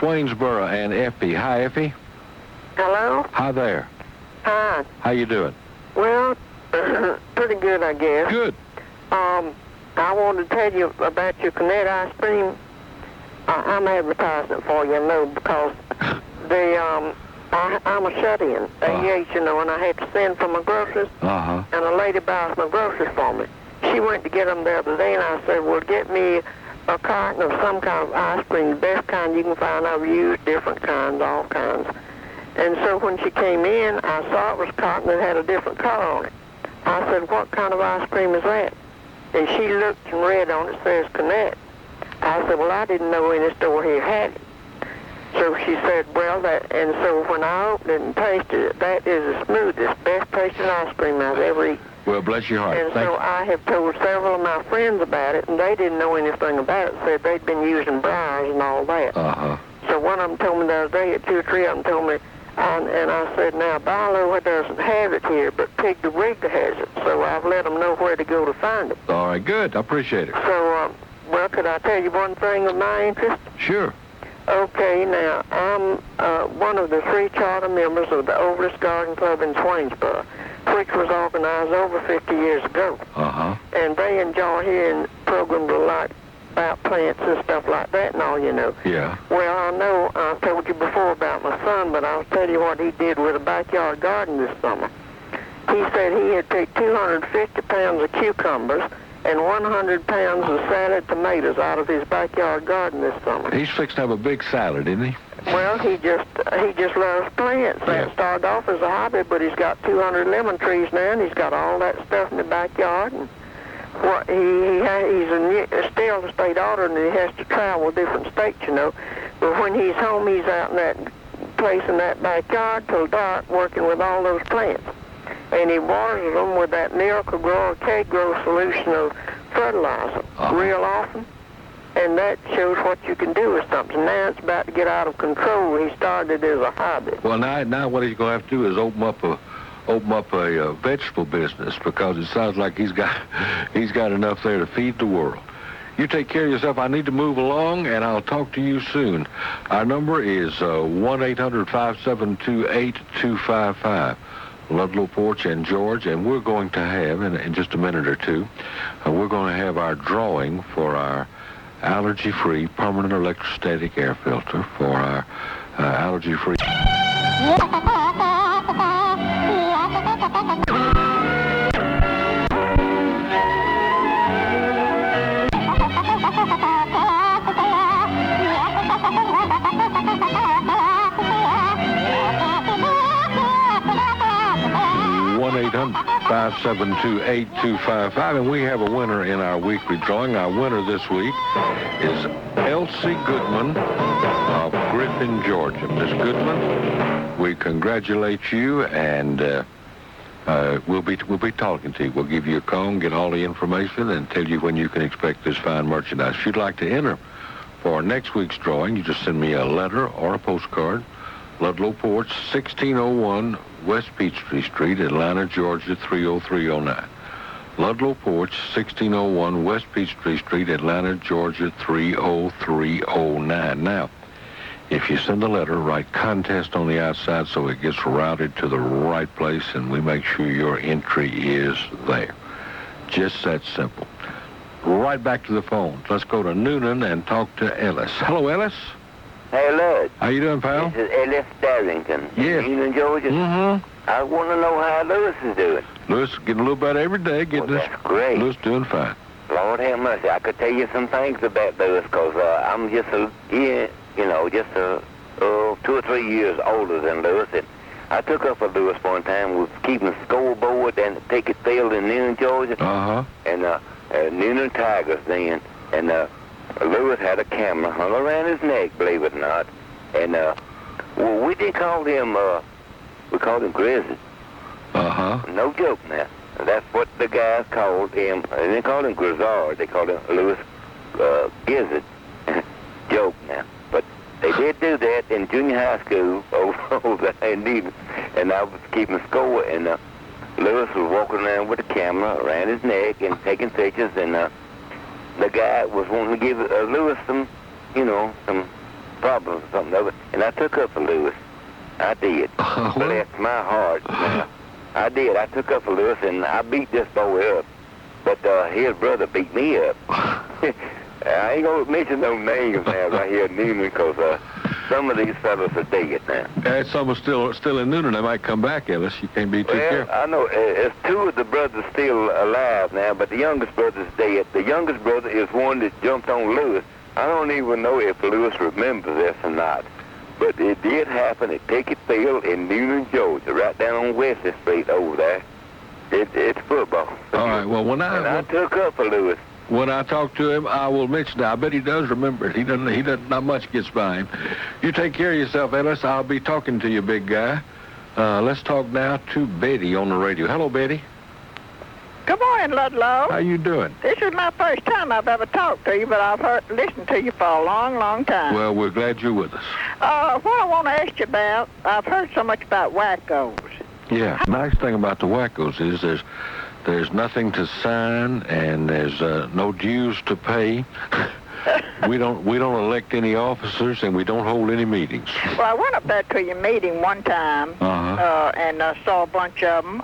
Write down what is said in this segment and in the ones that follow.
Swainsboro and Effie. Hi, Effie. Hello? Hi there. Hi. How you doing? Well, pretty good, I guess. Good. I wanted to tell you about your Annette ice cream. I'm advertising it for you, I know, because I'm a shut-in, AH, you know, and I had to send for my groceries, and a lady buys my groceries for me. She went to get them the other day, and I said, well, get me a carton of some kind of ice cream, the best kind you can find. I've used different kinds, all kinds. And so when she came in, I saw it was cotton that had a different color on it. I said, what kind of ice cream is that? And she looked and read on it, says Annette. I said, well, I didn't know any store here had it. So she said, well, that, and so when I opened it and tasted it, that is the smoothest, best tasting ice cream I've ever eaten. Well, bless your heart. And so I have told several of my friends about it, and they didn't know anything about it, said they'd been using briars and all that. So one of them told me the other day, 2 or 3 of them told me, and I said, now, Bilo doesn't have it here, but Pig the Rigger has it. So I've let them know where to go to find it. All right, good. I appreciate it. So, well, could I tell you one thing of my interest? Sure. Okay, now, I'm one of the 3 charter members of the oldest garden club in Swainsboro, which was organized over 50 years ago. And they enjoy hearing programs a lot about plants and stuff like that and all, you know. Yeah. Well, I know I've told you before about my son, but I'll tell you what he did with a backyard garden this summer. He said he had picked 250 pounds of cucumbers and 100 pounds of salad tomatoes out of his backyard garden this summer. He's fixed to have a big salad, isn't he? Well, he just loves plants. That started off as a hobby, but he's got 200 lemon trees now, and he's got all that stuff in the backyard. And what he's still a state auditor, and he has to travel different states, you know. But when he's home, he's out in that place in that backyard till dark, working with all those plants. And he waters them with that Miracle Grow or K-Grow solution of fertilizer real often. And that shows what you can do with something. Now it's about to get out of control. He started as a hobby. Well, now what he's going to have to do is open up a vegetable business, because it sounds like he's got enough there to feed the world. You take care of yourself. I need to move along, and I'll talk to you soon. Our number is 1-800-572-8255. Ludlow Porch and George, and we're going to have, in just a minute or two, we're going to have our drawing for our allergy-free permanent electrostatic air filter for our allergy-free... 1-800-572-8255, and we have a winner in our weekly drawing. Our winner this week is Elsie Goodman of Griffin, Georgia. Miss Goodman, we congratulate you, and we'll be talking to you. We'll give you a call and get all the information and tell you when you can expect this fine merchandise. If you'd like to enter for next week's drawing, you just send me a letter or a postcard. Ludlow Porch, 1601 West Peachtree Street, Atlanta, Georgia, 30309. Ludlow Porch, 1601 West Peachtree Street, Atlanta, Georgia, 30309. Now, if you send a letter, write contest on the outside so it gets routed to the right place, and we make sure your entry is there. Just that simple. Right back to the phone. Let's go to Newnan and talk to Ellis. Hello, Ellis. Hey, Lud. How you doing, pal? This is Ellis Darrington. Yes. Newnan, Georgia. I want to know how Lewis is doing. Lewis getting a little better every day. That's great. Lewis doing fine. Lord have mercy. I could tell you some things about Lewis, because I'm just 2 or 3 years older than Lewis. And I took up for Lewis one time with keeping a scoreboard and ticket field in Newnan, Georgia. And Newnan Tigers then. And Lewis had a camera hung around his neck, believe it or not. And we did call him, we called him Grizzly. No joke now. That's what the guys called him. They didn't call him Grizzard. They called him Lewis Gizzard. Joke now. But they did do that in junior high school over in Newnan. And I was keeping score, and Lewis was walking around with a camera around his neck and taking pictures, and the guy was wanting to give Lewis some problems or something over, and I took up for Lewis. I did. Bless my heart. Now, I did. I took up for Lewis, and I beat this boy up. But his brother beat me up. I ain't going to mention no names now right here in Newnan, because some of these fellas are dead now. Some are still in Newnan. They might come back, Ellis. You can't be too careful. I know. There's two of the brothers still alive now, but the youngest brother's dead. The youngest brother is one that jumped on Lewis. I don't even know if Lewis remembers this or not. But it did happen at Pickett Field in Newnan, Georgia, right down on Wesley Street over there. It's football. All right. Well, I took up for Lewis. When I talk to him, I will mention that. I bet he does remember it. He doesn't. Not much gets by him. You take care of yourself, Ellis. I'll be talking to you, big guy. Let's talk now to Betty on the radio. Hello, Betty. Good morning, Ludlow. How you doing? This is my first time I've ever talked to you, but I've listened to you for a long, long time. Well, we're glad you're with us. What I want to ask you about, I've heard so much about wackos. Yeah, nice thing about the wackos is there's nothing to sign and there's no dues to pay. We don't elect any officers and we don't hold any meetings. Well, I went up there to your meeting one time and saw a bunch of them.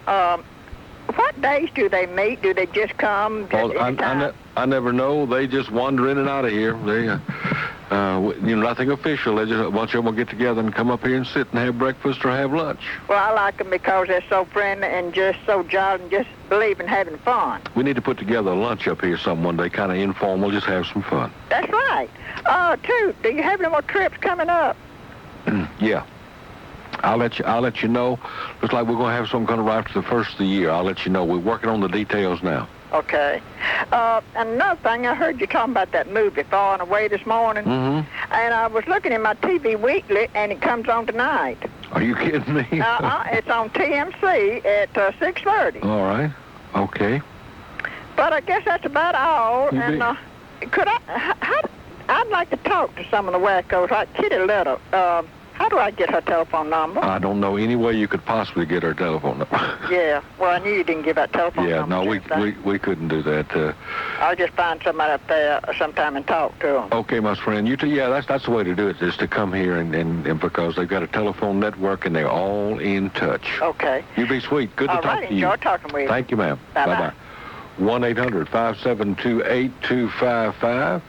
What days do they meet? Do they just come? I never know. They just wander in and out of here. They, nothing official. They just a bunch of them will get together and come up here and sit and have breakfast or have lunch. Well, I like them because they're so friendly and just so jolly and just believe in having fun. We need to put together a lunch up here one day, kind of informal, just have some fun. That's right. Too, do you have any more trips coming up? Yeah. I'll let you know. Looks like we're going to have some kind of right after the first of the year. I'll let you know. We're working on the details now. Okay. And another thing, I heard you talking about that movie, Falling Away, this morning. Mm-hmm. And I was looking at my TV weekly, and it comes on tonight. Are you kidding me? It's on TMC at 6:30. All right. Okay. But I guess that's about all. I'd like to talk to some of the wackos, like Kitty Little. How do I get her telephone number? I don't know any way you could possibly get her telephone number. Yeah, well, I knew you didn't give out telephone number. Yeah, no, we couldn't do that. I'll just find somebody up there sometime and talk to them. Okay, my friend. That's the way to do it, is to come here and because they've got a telephone network and they're all in touch. Okay. You be sweet. Good to talk to you. All right, enjoy talking with you. Thank you, ma'am. Bye-bye. 1-800-572-8255.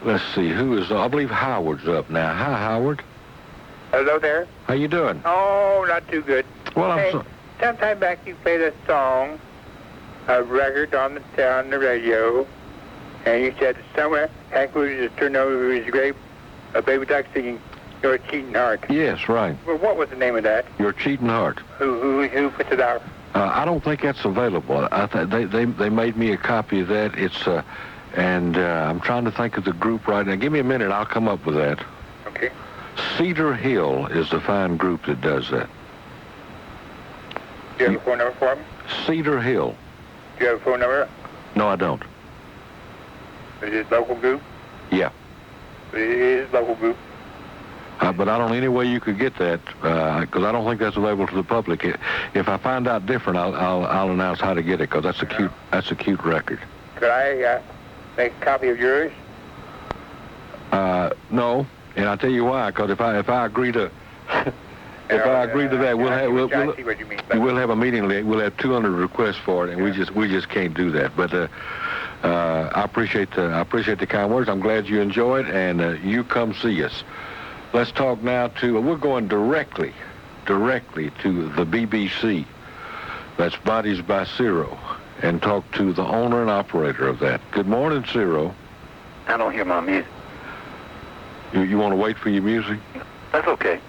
Let's see, who is, I believe Howard's up now. Hi, Howard. Hello there. How you doing? Oh, not too good. Well, hey, sometime back you played a song, a record on the radio, and you said somewhere, Hank Williams turned over his grave, a baby duck singing Your Cheating Heart. Yes, right. Well, what was the name of that? Your Cheating Heart. Who put it out? I don't think that's available. They made me a copy of that. It's I'm trying to think of the group right now. Give me a minute. I'll come up with that. Okay. Cedar Hill is the fine group that does that. Do you have a phone number for me? Cedar Hill. Do you have a phone number? No, I don't. Is it local group? Yeah. It is local group. But I don't know any way you could get that because I don't think that's available to the public. If I find out different, I'll announce how to get it because that's a cute record. Could I make a copy of yours? No. And I'll tell you why, because if I agree to I agree to that, we'll have a meeting. We'll have 200 requests for it, and we just can't do that. But I appreciate the kind words. I'm glad you enjoy it, and you come see us. Let's talk now to. We're going directly to the BBC. That's Bodies by Cyro, and talk to the owner and operator of that. Good morning, Cyro. I don't hear my music. You want to wait for your music? That's okay.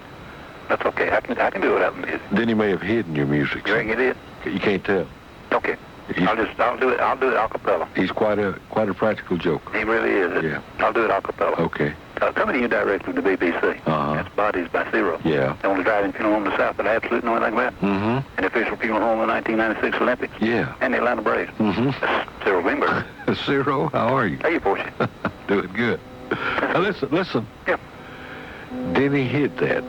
That's okay. I can do it without music. Then he may have hidden your music. You reckon you did? You can't tell. Okay. I'll do it a cappella. He's quite a practical joker. He really is. Yeah. I'll do it a cappella. Okay. Coming to you directly from the BBC. That's Bodies by Cyro. Yeah. The only driving funeral home in the South that I absolutely know anything about. Mm-hmm. An official funeral home in the 1996 Olympics. Yeah. And the Atlanta Braves. Mm-hmm. That's Cyro Greenburg. Cyro, how are you? How you, Portia? Doing good. Now listen. Yeah. Denny hid that,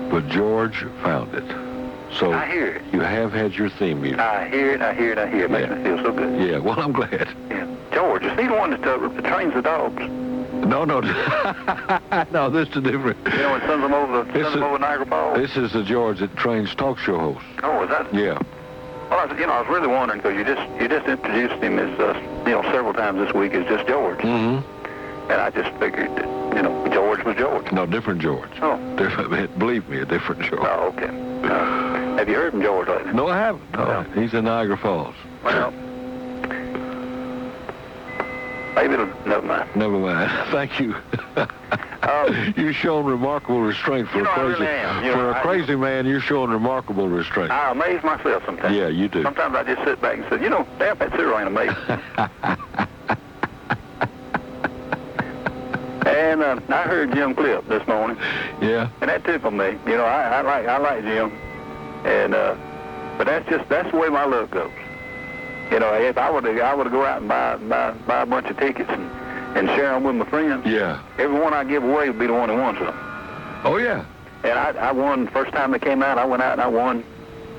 but George found it. So I hear it. You have had your theme music. I hear it. It makes me feel so good. Yeah, well, I'm glad. Yeah. George, is he the one that trains the dogs? No. No, this is different. You know, when sends them over Niagara Falls? This is the George that trains talk show hosts. Oh, is that? Yeah. Well, I was really wondering, because you just introduced him as, several times this week as just George. Mm-hmm. And I just figured that, George was George. No, different George. Oh. Believe me, a different George. Oh, okay. Have you heard from George lately? No, I haven't. No, Well, he's in Niagara Falls. Well, maybe never mind. Never mind. Thank you. You've shown remarkable restraint for a crazy. I really am. For a crazy man, you're showing remarkable restraint. I amaze myself sometimes. Yeah, you do. Sometimes I just sit back and say, damn, that Cyro ain't amazing. And I heard Jim Cliff this morning. Yeah. And that tickled me. I like Jim. And but that's the way my luck goes. If I were to go out and buy a bunch of tickets and share them with my friends. Yeah. Every one I give away would be the one who wants them. Oh yeah. And I won the first time they came out. I went out and I won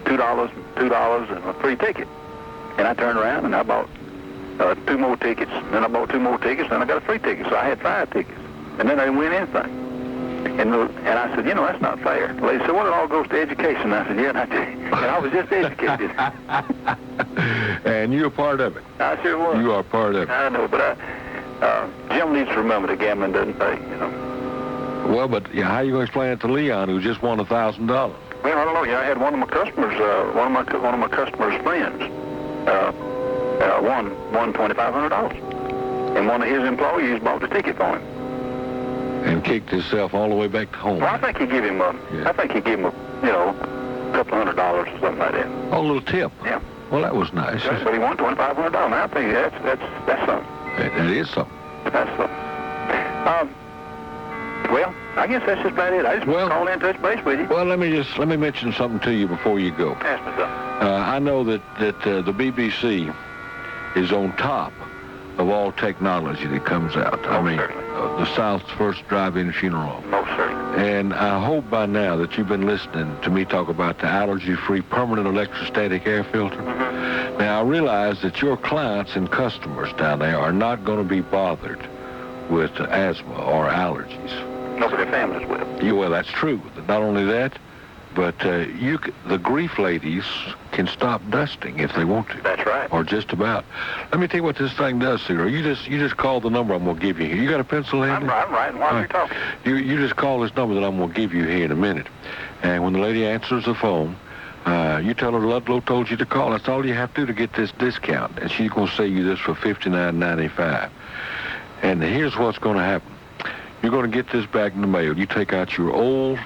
$2 and a free ticket. And I turned around and I bought 2 more tickets. Then I bought 2 more tickets. Then I got a free ticket. So I had 5 tickets. And then I didn't win anything. And I said, that's not fair. The lady said, well, it all goes to education. I said, yeah, and I was just educated. And you're a part of it. I sure was. You are part of it. I know, but Jim needs to remember that gambling doesn't pay, Well, but how are you going to explain it to Leon, who just won $1,000? Well, I don't know. I had one of my customers, one of my customers' friends, won $2,500, and one of his employees bought the ticket for him. And kicked himself all the way back to home. Well, I think he gave him a couple $100 or something like that. Oh, a little tip. Yeah. Well, that was nice. But he won $2,500. I think that's something. That is something. That's something. Well, I guess that's just about it. I just want to call in and touch base with you. Well, let me mention something to you before you go. Ask me something. I know that the BBC is on top of all technology that comes out. Certainly. The South's first drive-in funeral. Most certainly. And I hope by now that you've been listening to me talk about the allergy-free permanent electrostatic air filter. Mm-hmm. Now, I realize that your clients and customers down there are not going to be bothered with asthma or allergies. No, but their families will. Well, that's true. Not only that, but the grief ladies can stop dusting if they want to. That's right. Or just about. Let me tell you what this thing does, Cyro. You just call the number I'm going to give you here. You got a pencil handy? I'm writing while you're talking. You just call this number that I'm going to give you here in a minute. And when the lady answers the phone, you tell her Ludlow told you to call. That's all you have to do to get this discount. And she's going to sell you this for $59.95. And here's what's going to happen. You're going to get this back in the mail. You take out your old...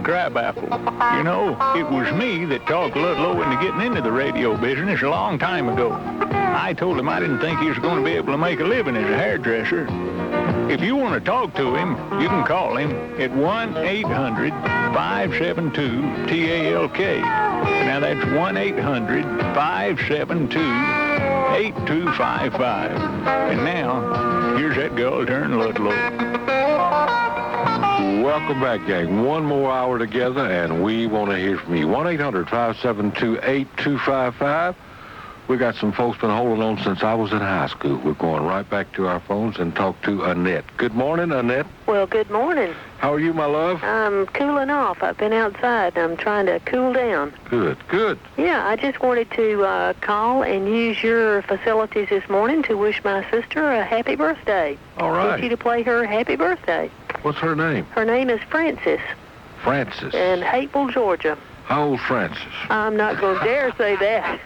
Crabapple. It was me that talked Ludlow into getting into the radio business a long time ago. I told him I didn't think he was going to be able to make a living as a hairdresser. If you want to talk to him, you can call him at 1-800-572-TALK. Now that's 1-800-572-8255. And now, here's that girl turn Ludlow. Welcome back, gang. One more hour together, and we want to hear from you. 1-800-572-8255. We got some folks been holding on since I was in high school. We're going right back to our phones and talk to Annette. Good morning, Annette. Well, good morning. How are you, my love? I'm cooling off. I've been outside. I'm trying to cool down. Good. Yeah, I just wanted to call and use your facilities this morning to wish my sister a happy birthday. All right. I want you to play her happy birthday. What's her name? Her name is Frances. Frances. In Hateville, Georgia. How old Frances? I'm not going to dare say that.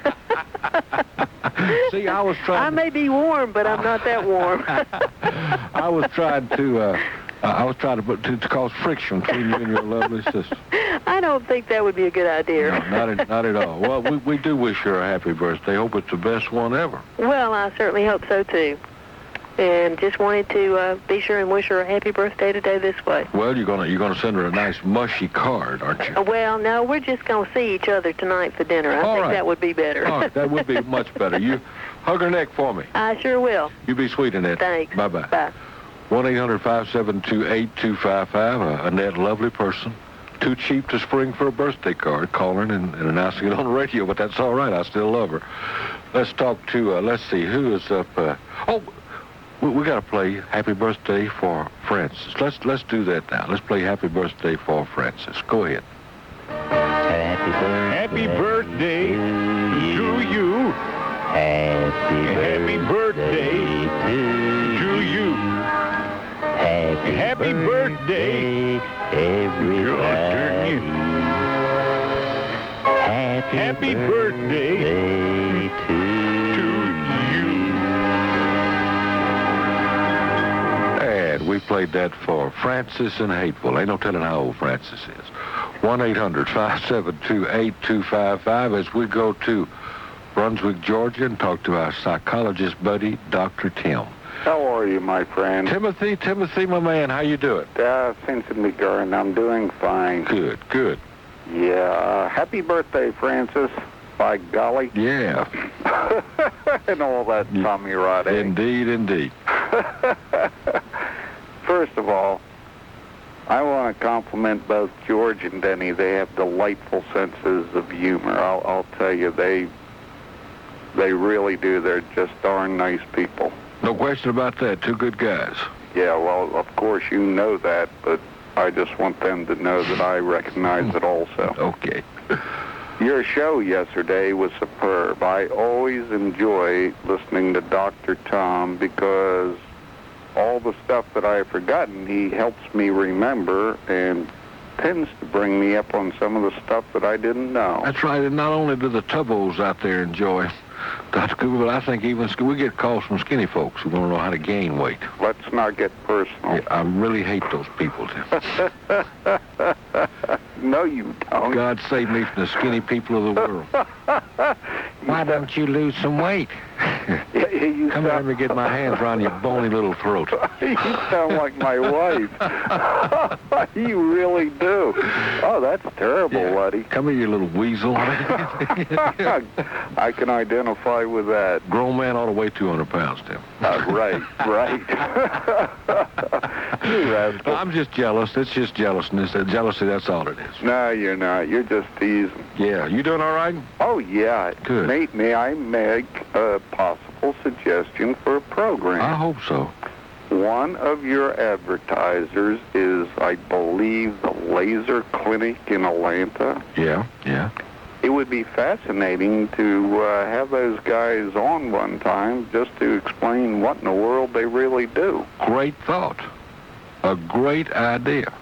See, I was trying... I may be warm, but I'm not that warm. I was trying to cause friction between you and your lovely sister. I don't think that would be a good idea. No, not at all. Well, we do wish her a happy birthday. Hope it's the best one ever. Well, I certainly hope so, too. And just wanted to be sure and wish her a happy birthday today this way. Well, you're gonna send her a nice mushy card, aren't you? Well, no, we're just gonna see each other tonight for dinner. I think that would be better. That would be much better. Hug her neck for me. I sure will. You be sweet, Annette. Thanks. Bye-bye. Bye. 1-800-572-8255. Annette, lovely person. Too cheap to spring for a birthday card, calling and announcing it on the radio, but that's all right. I still love her. Let's talk to, let's see, who is up? We got to play Happy Birthday for Francis. Let's do that now. Let's play Happy Birthday for Francis. Go ahead. Happy birthday to you. Happy birthday to you. Happy birthday, everybody. Happy birthday to you. And we played that for Francis in Hateville. Ain't no telling how old Francis is. 1-800-572-8255 as we go to Brunswick, Georgia, and talk to our psychologist buddy, Dr. Tim. How are you, my friend? Timothy, my man, how you doing? Since in McGurn, I'm doing fine. Good. Yeah, happy birthday, Francis. By golly. Yeah. And all that Tommy Rod. Indeed. First of all, I want to compliment both George and Denny. They have delightful senses of humor. I'll tell you, they really do. They're just darn nice people. No question about that. Two good guys. Yeah, well, of course you know that, but I just want them to know that I recognize it also. Okay. Your show yesterday was superb. I always enjoy listening to Dr. Tom because all the stuff that I've forgotten, he helps me remember and tends to bring me up on some of the stuff that I didn't know. That's right, and not only do the tubbos out there enjoy Dr. Cooper, but I think even we get calls from skinny folks who want to know how to gain weight. Let's not get personal. Yeah, I really hate those people, Tim. No, you don't. God save me from the skinny people of the world. Why don't you lose some weight? Come here, let me get my hands around your bony little throat. You sound like my wife. You really do. Oh, that's terrible, Luddy. Come here, you little weasel. I can identify with that. Grown man ought to weigh 200 pounds, Tim. Right. You rascal. I'm just jealous. It's just jealousness. Jealousy, that's all it is. No, you're not. You're just teasing. Yeah. You doing all right? Oh, yeah. Good. May I make a possible suggestion for a program? I hope so. One of your advertisers is, I believe, the Laser Clinic in Atlanta. Yeah. It would be fascinating to have those guys on one time just to explain what in the world they really do. Great thought. A great idea.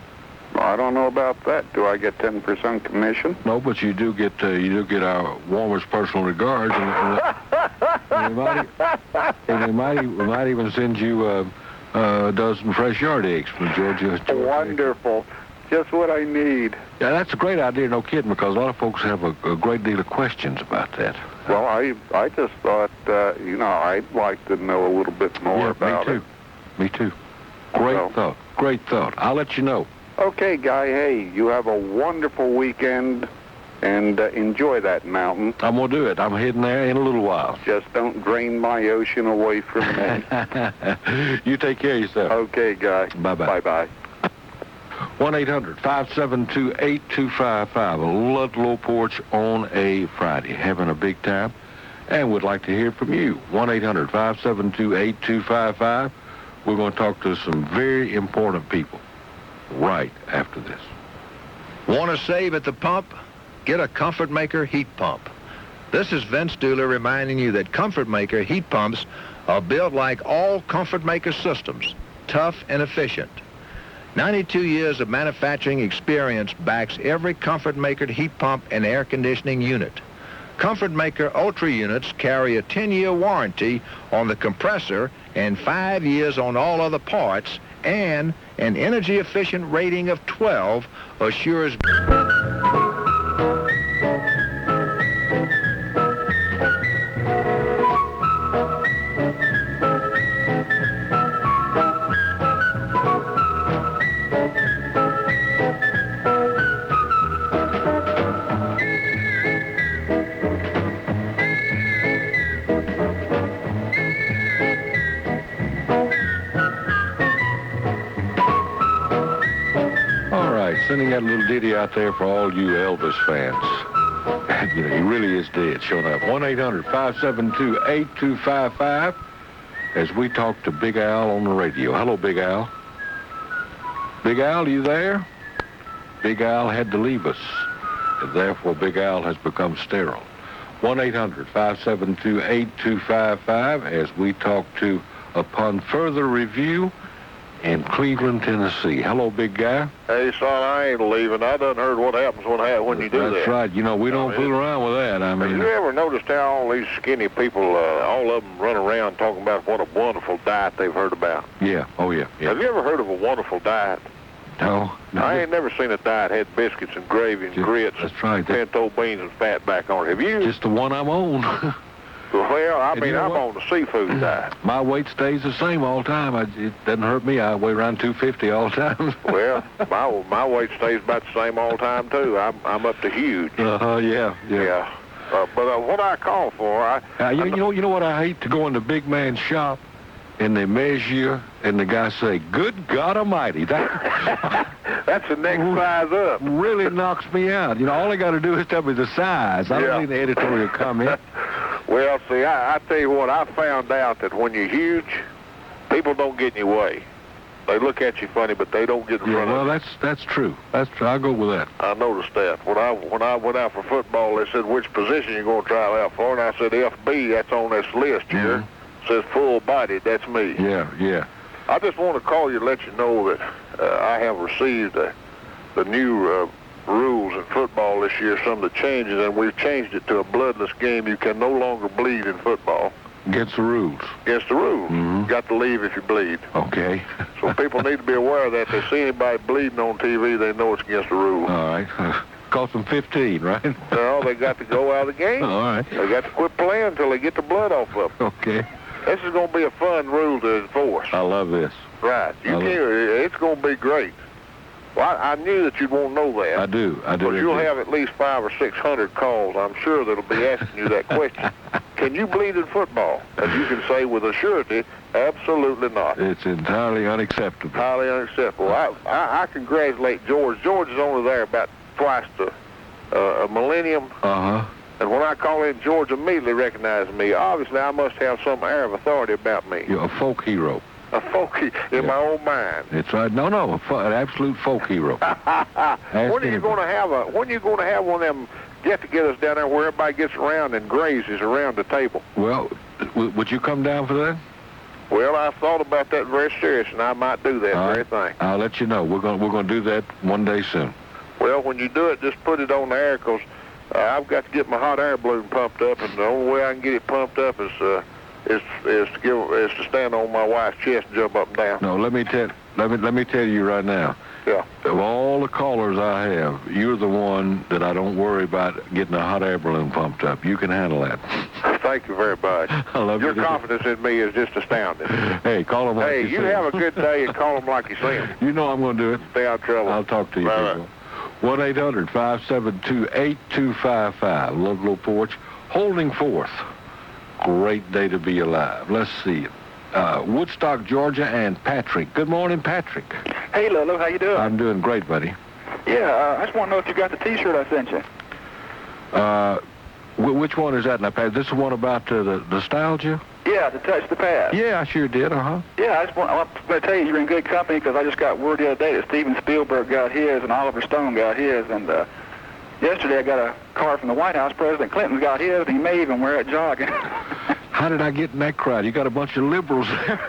I don't know about that. Do I get 10% commission? No, but you do get our warmest personal regards, and we might even send you a dozen fresh yard eggs from Georgia. Wonderful. Just what I need. Yeah, that's a great idea, no kidding, because a lot of folks have a great deal of questions about that. Well, I just thought, I'd like to know a little bit more about it. Me too. Great thought. I'll let you know. Okay, Guy, hey, you have a wonderful weekend, and enjoy that mountain. I'm going to do it. I'm heading there in a little while. Just don't drain my ocean away from me. You take care of yourself. Okay, Guy. Bye-bye. Bye-bye. 1-800-572-8255. Ludlow Porch on a Friday. Having a big time. And we'd like to hear from you. 1-800-572-8255. We're going to talk to some very important people right after this. Want to save at the pump? Get a Comfort Maker heat pump. This is Vince Dooler reminding you that Comfort Maker heat pumps are built like all Comfort Maker systems, tough and efficient. 92 years of manufacturing experience backs every Comfort Maker heat pump and air conditioning unit. Comfort Maker Ultra units carry a 10-year warranty on the compressor and 5 years on all other parts, and an energy efficient rating of 12 assures... sending out a little ditty out there for all you Elvis fans. You know, he really is dead, showing up. 1-800-572-8255 as we talk to Big Al on the radio. Hello, Big Al. Big Al, you there? Big Al had to leave us, and therefore Big Al has become sterile. 1-800-572-8255 as we talk to, upon further review, in Cleveland, Tennessee. Hello, big guy. Hey, son, I ain't leaving. I done heard what happens when you do that. That's right. You know, we don't fool around with that. I mean, have you ever noticed how all these skinny people, all of them run around talking about what a wonderful diet they've heard about? Yeah. Oh, yeah. Have you ever heard of a wonderful diet? No. I ain't never seen a diet had biscuits and gravy and grits. That's right. Pinto beans and fat back on it. Have you? Just the one I'm on. Well, I mean, I'm on the seafood diet. My weight stays the same all the time. It doesn't hurt me. I weigh around 250 all the time. Well, my weight stays about the same all the time, too. I'm up to huge. Yeah. But what I call for, you know what I hate? To go in the big man's shop and they measure and the guy say, "Good God Almighty!" That's the next size up. Really knocks me out. You know, all I got to do is tell me the size. I don't need the editorial comment. Well, see, I tell you what, I found out that when you're huge, people don't get in your way. They look at you funny, but they don't get in front of you. Well, that's true. That's true. I'll go with that. I noticed that. When I went out for football, they said, which position you going to try out for? And I said, FB, that's on this list here. Says full-bodied, that's me. Yeah. I just want to call you to let you know that I have received the new rules in football this year, some of the changes, and we've changed it to a bloodless game. You can no longer bleed in football. Against the rules. Against the rules. You got to leave if you bleed. Okay. So people need to be aware of that. If they see anybody bleeding on TV, they know it's against the rules. All right. Cost them 15, right? No, they got to go out of the game. All right. They got to quit playing until they get the blood off of them. Okay. This is going to be a fun rule to enforce. I love this. Right. It's going to be great. Well, I knew that you'd want to know that. I do. But you'll have at least 500 or 600 calls, I'm sure, that'll be asking you that question. Can you bleed in football? And you can say with a surety, absolutely not. It's entirely unacceptable. Highly unacceptable. I congratulate George. George is only there about twice a millennium. And when I call in, George immediately recognizes me. Obviously, I must have some air of authority about me. You're a folk hero. A folk in my own mind. It's right. No, an absolute folk hero. When are you going to have one of them get-togethers down there where everybody gets around and grazes around the table? Well, would you come down for that? Well, I've thought about that very serious, and I might do that very thing. I'll let you know. We're going to do that one day soon. Well, when you do it, just put it on the air, because I've got to get my hot air balloon pumped up, and the only way I can get it pumped up is to stand on my wife's chest and jump up and down. No, let me tell you right now. Yeah. Of all the callers I have, you're the one that I don't worry about getting a hot air balloon pumped up. You can handle that. Thank you very much. I love your confidence in me is just astounding. Hey, call them like you see them. Hey, you have a good day and call them like you see them. You know I'm going to do it. Stay out of trouble. I'll talk to you. Right. 1-800-572-8255. Ludlow Porch, holding forth. Great day to be alive. Let's see. Woodstock, Georgia, and Patrick. Good morning, Patrick. Hey, Ludlow, how you doing? I'm doing great, buddy. Yeah, I just want to know if you got the T-shirt I sent you. Which one is that? This is one about the nostalgia? Yeah, to touch the past. Yeah, I sure did, Yeah, I'm going to tell you, you're in good company, because I just got word the other day that Steven Spielberg got his and Oliver Stone got his, and yesterday I got a card from the White House. President Clinton got his, and he may even wear it jogging. How did I get in that crowd? You got a bunch of liberals there.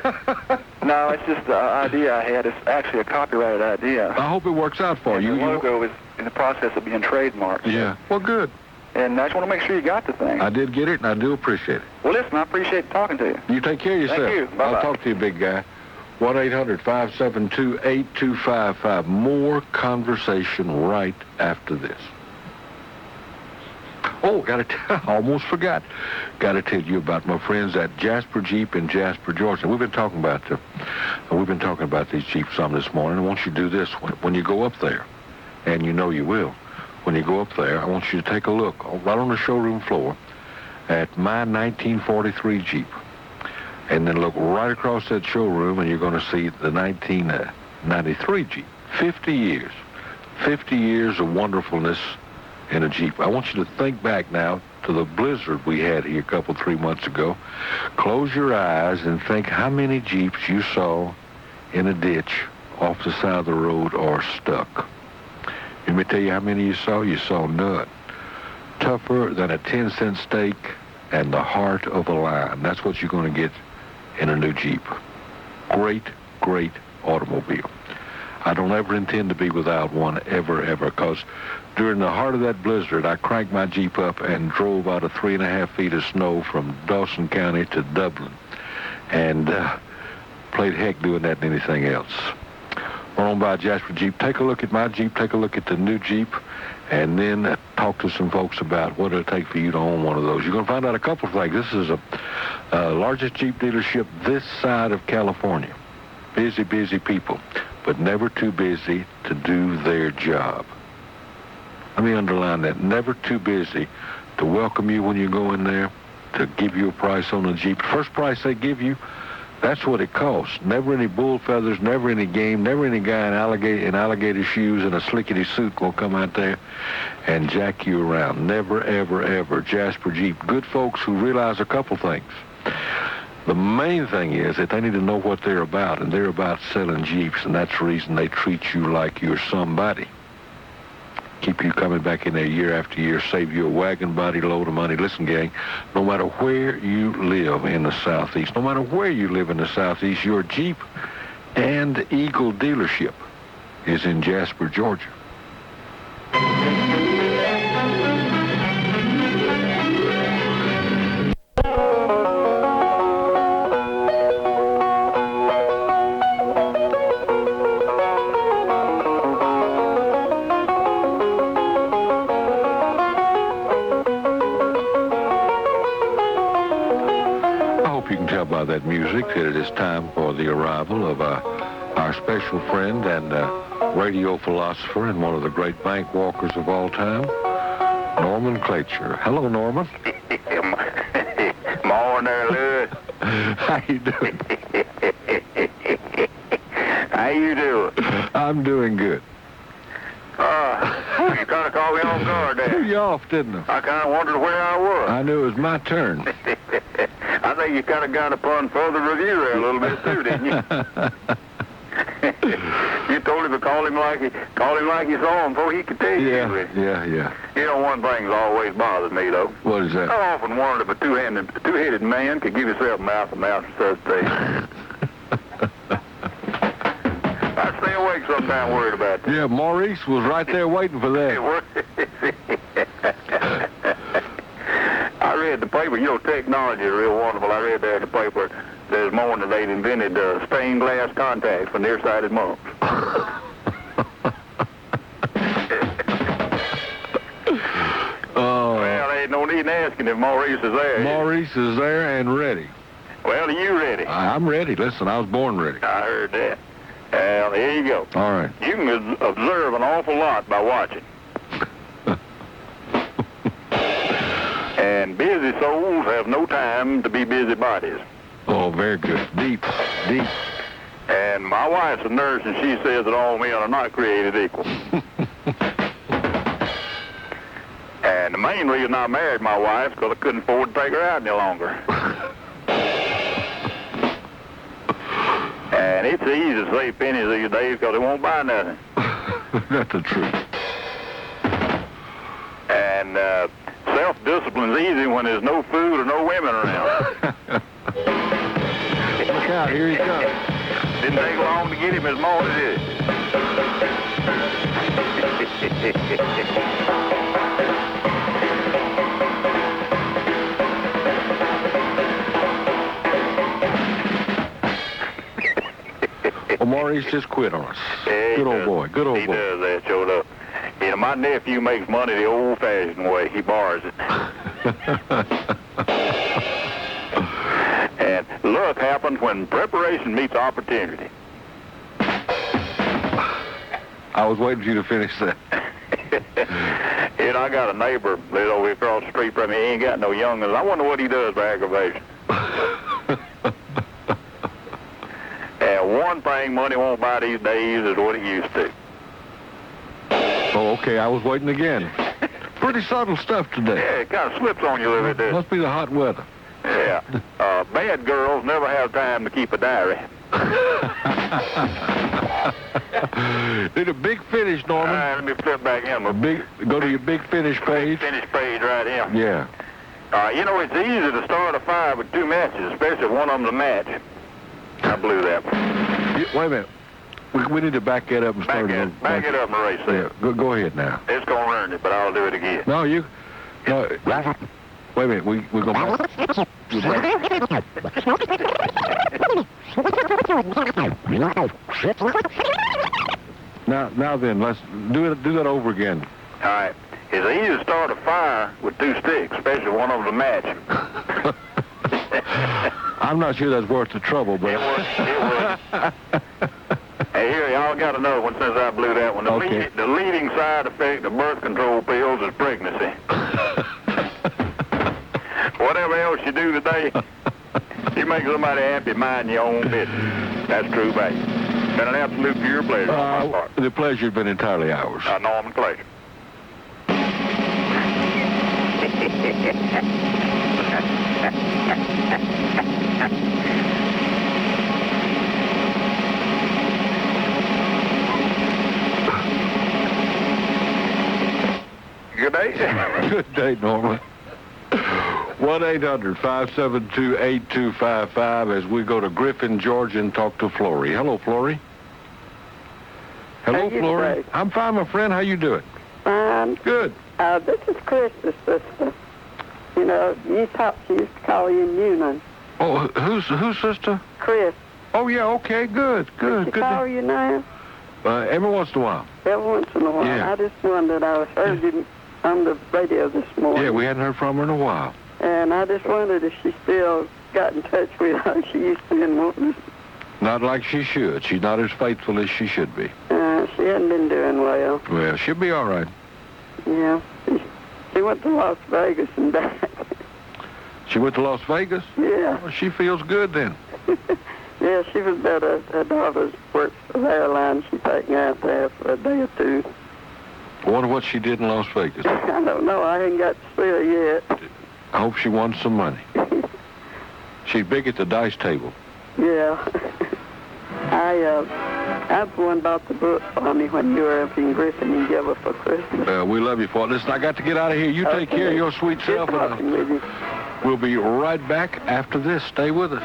No, it's just the idea I had. It's actually a copyrighted idea. I hope it works out for you. The logo is in the process of being trademarked. Yeah. Well, good. And I just want to make sure you got the thing. I did get it, and I do appreciate it. Well, listen, I appreciate talking to you. You take care of yourself. Thank you. Bye-bye. I'll talk to you, big guy. 1-800-572-8255. More conversation right after this. Oh, almost forgot. Got to tell you about my friends at Jasper Jeep in Jasper, Georgia. We've been talking about these Jeeps some this morning. I want you to do this when you go up there, and you know you will. When you go up there, I want you to take a look right on the showroom floor at my 1943 Jeep, and then look right across that showroom, and you're going to see the 1993 Jeep. 50 years. 50 years of wonderfulness in a Jeep. I want you to think back now to the blizzard we had here a 3 months ago. Close your eyes and think how many Jeeps you saw in a ditch off the side of the road or stuck. Let me tell you how many you saw. You saw none. Tougher than a 10-cent steak and the heart of a lion. That's what you're going to get in a new Jeep. Great, great automobile. I don't ever intend to be without one, ever, because during the heart of that blizzard, I cranked my Jeep up and drove out of 3.5 feet of snow from Dawson County to Dublin. And played heck doing that than anything else. Run on by Jasper Jeep. Take a look at my Jeep. Take a look at the new Jeep. And then talk to some folks about what it'll take for you to own one of those. You're going to find out a couple of things. This is a largest Jeep dealership this side of California. Busy, busy people, but never too busy to do their job. Let me underline that. Never too busy to welcome you when you go in there, to give you a price on a Jeep. First price they give you, that's what it costs. Never any bull feathers, never any game, never any guy in alligator shoes and a slickety suit will come out there and jack you around. Never, ever, ever. Jasper Jeep. Good folks who realize a couple things. The main thing is that they need to know what they're about, and they're about selling Jeeps, and that's the reason they treat you like you're somebody. Keep you coming back in there year after year, save you a wagon body load of money. Listen, gang, no matter where you live in the Southeast, no matter where you live in the Southeast, your Jeep and Eagle dealership is in Jasper, Georgia. By that music that it is time for the arrival of our special friend and radio philosopher and one of the great bank walkers of all time, Norman Clature. Hello, Norman. Morning there, Lewis. How you doing? How you doing? I'm doing good. You kind of caught me off guard there. Threw you off, didn't I? I kind of wondered where I was. I knew it was my turn. I think you kind of got upon further review there a little bit too, didn't you? You told him to call him like you saw him before he could tell you. Yeah. You know, one thing's always bothered me though. What is that? I often wondered if a two-headed man could give himself mouth-to-mouth resuscitation. I stay awake sometime worried about that. Yeah, Maurice was right there waiting for that. I read the paper. You know, technology is real wonderful. I read there in the paper this morning they'd invented stained glass contacts for nearsighted monks. Well, ain't no need in asking if Maurice is there. Maurice is there and ready. Well, are you ready? I'm ready. Listen, I was born ready. I heard that. Well, here you go. All right. You can observe an awful lot by watching. And busy souls have no time to be busy bodies. Oh, very good. Deep. And my wife's a nurse, and she says that all men are not created equal. And the main reason I married my wife is because I couldn't afford to take her out any longer. And it's easy to save pennies these days because they won't buy nothing. That's the truth. And self-discipline's easy when there's no food or no women around. Look out, here he comes. Didn't take long to get him as morning, did Well, Maurice just quit on us. Yeah, good old boy. He does that, showed up. You know, my nephew makes money the old-fashioned way. He borrows it. And luck happens when preparation meets opportunity. I was waiting for you to finish that. You know, I got a neighbor lives over across the street from me. He ain't got no young'uns. I wonder what he does for aggravation. And one thing money won't buy these days is what it used to. Oh, okay, I was waiting again. Pretty subtle stuff today. Yeah, it kind of slips on you a little bit. Must be the hot weather. Yeah. Bad girls never have time to keep a diary. Did a big finish, Norman. All right, let me flip back in. Go to your big finish page. Finish page right here. Yeah. You know, it's easy to start a fire with two matches, especially if one of them's a match. I blew that one. Wait a minute. We need to back it up and start it. Back it up and erase that. Yeah, go ahead now. It's going to ruin it, but I'll do it again. No, wait a minute. We go back. Now then, let's do that over again. All right. It's easy to start a fire with two sticks, especially if one of them's a match. I'm not sure that's worth the trouble, but... It was. Hey, here, y'all got another one since I blew that one. Okay. The leading side effect of birth control pills is pregnancy. Whatever else you do today, you make somebody happy, mind your own business. That's true, baby. Been an absolute pure pleasure on my part. The pleasure's been entirely ours. Norman Clature. Good day. Good day, Norman. 1-800-572-8255 as we go to Griffin, Georgia, and talk to Florie. Hello, Florie. Hello, Florie. I'm fine, my friend. How you doing? Fine. Good. This is Chris's sister. You know, she used to call you Newnan. Oh, who's sister? Chris. Oh, yeah, okay, good. Does she call you now? Every once in a while. Every once in a while. Yeah. I just wondered. I heard you on the radio this morning. Yeah, we hadn't heard from her in a while. And I just wondered if she still got in touch with her. She used to be wanting. Not like she should. She's not as faithful as she should be. She hadn't been doing well. Well, she'll be all right. Yeah. She went to Las Vegas and back. She went to Las Vegas? Yeah. Well, she feels good then. Yeah, she was better. Her daughter works for the airline. She taken out there for a day or two. I wonder what she did in Las Vegas. I don't know. I ain't got to see her yet. I hope she won some money. She's big at the dice table. Yeah. I was the one bought the book for me when you were up in Griffin and gave her for Christmas. We love you for it. Listen, I got to get out of here. You take care of your sweet self. And we'll be right back after this. Stay with us.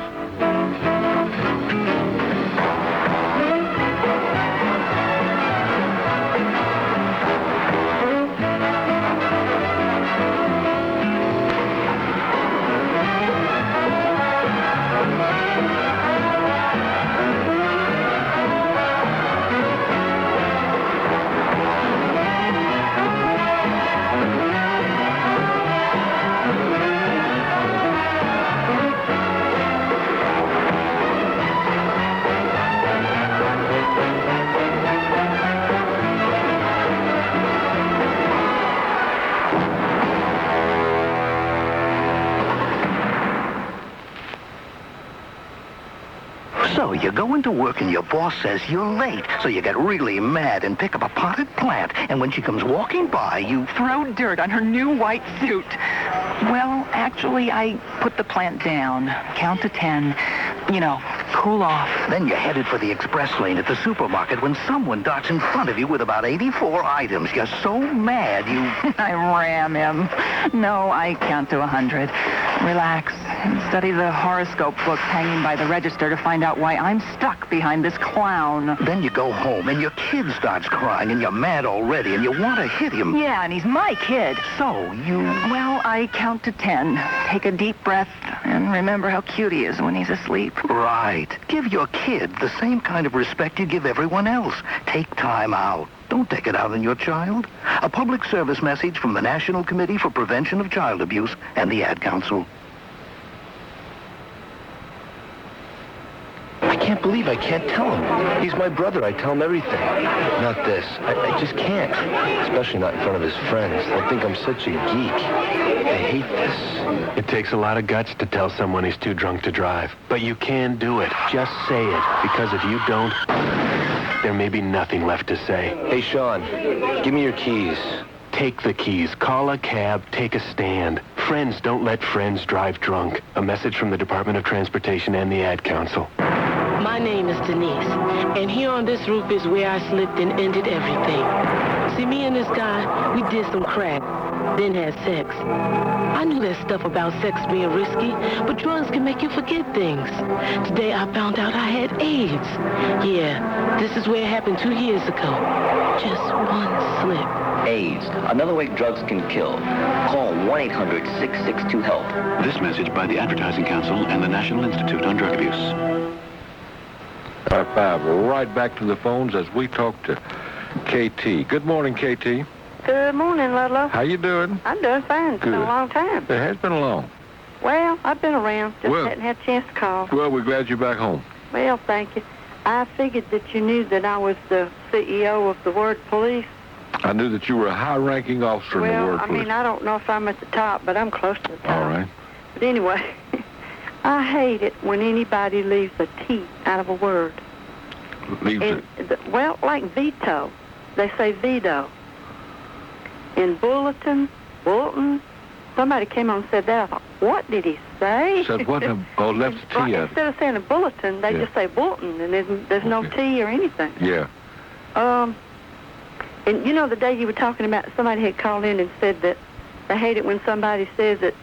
So you go into work and your boss says you're late. So you get really mad and pick up a potted plant. And when she comes walking by, you throw dirt on her new white suit. Well, actually, I put the plant down, count to 10, cool off. Then you're headed for the express lane at the supermarket when someone darts in front of you with about 84 items. You're so mad you... I ram him. No, I count to 100. Relax and study the horoscope books hanging by the register to find out why I'm stuck behind this clown. Then you go home and your kid starts crying and you're mad already and you want to hit him. Yeah, and he's my kid. So you... Well, I count to 10. Take a deep breath and remember how cute he is when he's asleep. Right. Give your kid the same kind of respect you give everyone else. Take time out. Don't take it out on your child. A public service message from the National Committee for Prevention of Child Abuse and the Ad Council. I can't believe I can't tell him. He's my brother. I tell him everything. Not this. I just can't. Especially not in front of his friends. They'll think I'm such a geek. They hate this. It takes a lot of guts to tell someone he's too drunk to drive. But you can do it. Just say it. Because if you don't, there may be nothing left to say. Hey, Sean, give me your keys. Take the keys. Call a cab. Take a stand. Friends don't let friends drive drunk. A message from the Department of Transportation and the Ad Council. My name is Denise, and here on this roof is where I slipped and ended everything. See, me and this guy, we did some crack, then had sex. I knew that stuff about sex being risky, but drugs can make you forget things. Today I found out I had AIDS. Yeah, this is where it happened 2 years ago. Just one slip. AIDS, another way drugs can kill. Call 1-800-662-HELP. This message by the Advertising Council and the National Institute on Drug Abuse. High five. Right back to the phones as we talk to KT. Good morning, KT. Good morning, Ludlow. How you doing? I'm doing fine. It's been a long time. It has been long. Well, I've been around. Just hadn't had a chance to call. Well, we're glad you're back home. Well, thank you. I figured that you knew that I was the CEO of the Word Police. I knew that you were a high-ranking officer in the Word Police. Well, I mean, I don't know if I'm at the top, but I'm close to the top. All right. But anyway, I hate it when anybody leaves a T out of a word. Leaves it? Well, like veto. They say veto. In bulletin, somebody came on and said that. I thought, what did he say? Said what? Oh, left the T out. Instead of saying a bulletin, they just say bulletin, and there's no T or anything. Yeah. And you know the day you were talking about, somebody had called in and said that they hate it when somebody says that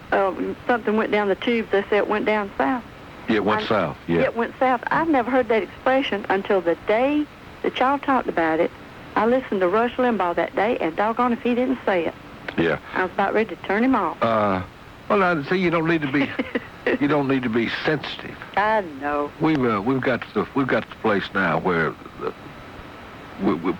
something went down the tubes. They say it went down south. Yeah, it went south. Yeah. It went south. I've never heard that expression until the day that y'all talked about it. I listened to Rush Limbaugh that day, and doggone if he didn't say it. Yeah. I was about ready to turn him off. Well, I see you don't need to be you don't need to be sensitive. I know. We've got to the place now where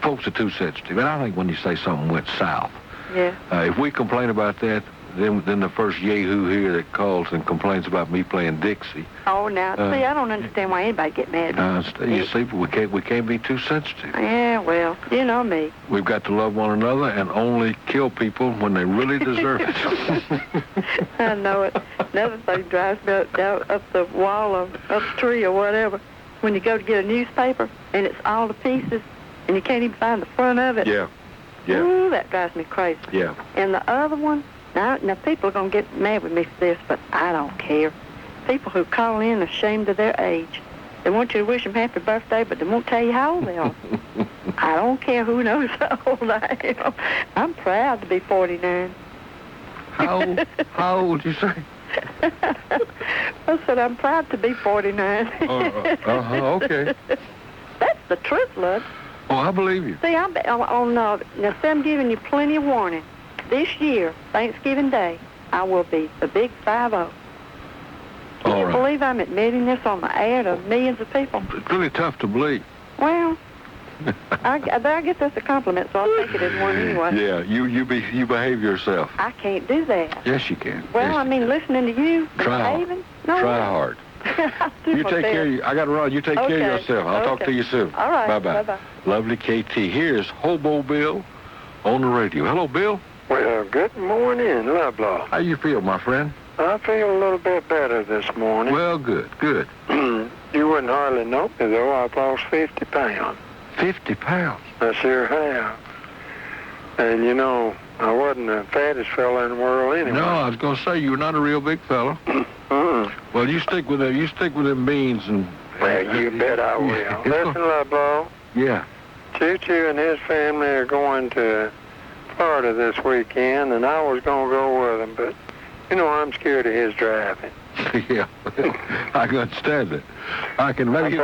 folks are too sensitive, and I think when you say something went south, if we complain about that, then the first yahoo here that calls and complains about me playing Dixie. Oh, now see, I don't understand why anybody get mad. You see, we can't be too sensitive. Yeah, well, you know me. We've got to love one another and only kill people when they really deserve it. I know it. Another thing drives me down up the wall of up the tree or whatever. When you go to get a newspaper and it's all to pieces and you can't even find the front of it. Yeah. Yeah. Ooh, that drives me crazy. Yeah. And the other one, now people are going to get mad with me for this, but I don't care. People who call in ashamed of their age. They want you to wish them happy birthday, but they won't tell you how old they are. I don't care who knows how old I am. I'm proud to be 49. How old you say? I said I'm proud to be 49. Okay. That's the truth, love. Oh, I believe you. See, now see, I'm giving you plenty of warning. This year, Thanksgiving Day, I will be the big 50. Can you believe I'm admitting this on the air to millions of people? It's really tough to believe. Well, I guess that's a compliment, so I'll take it as one anyway. Yeah, you behave yourself. I can't do that. Yes, you can. Well, yes, I mean, listening to you, behaving. Try hard. You take care of you. I got to run. You take care of yourself. I'll talk to you soon. All right. Bye-bye. Bye-bye. Lovely KT. Here's Hobo Bill on the radio. Hello, Bill. Well, good morning, Ludlow. How you feel, my friend? I feel a little bit better this morning. Well, good. You wouldn't hardly know me, though. I've lost 50 pounds. 50 pounds? I sure have. And, you know, I wasn't the fattest fella in the world anyway. No, I was going to say, you're not a real big fella. Well, you stick with them. You stick with them beans and... Well, you bet I will. Listen, Ludlow. Yeah. Choo-Choo and his family are going to Florida this weekend, and I was going to go with them, but, you know, I'm scared of his driving. Yeah, I can understand it. I can maybe...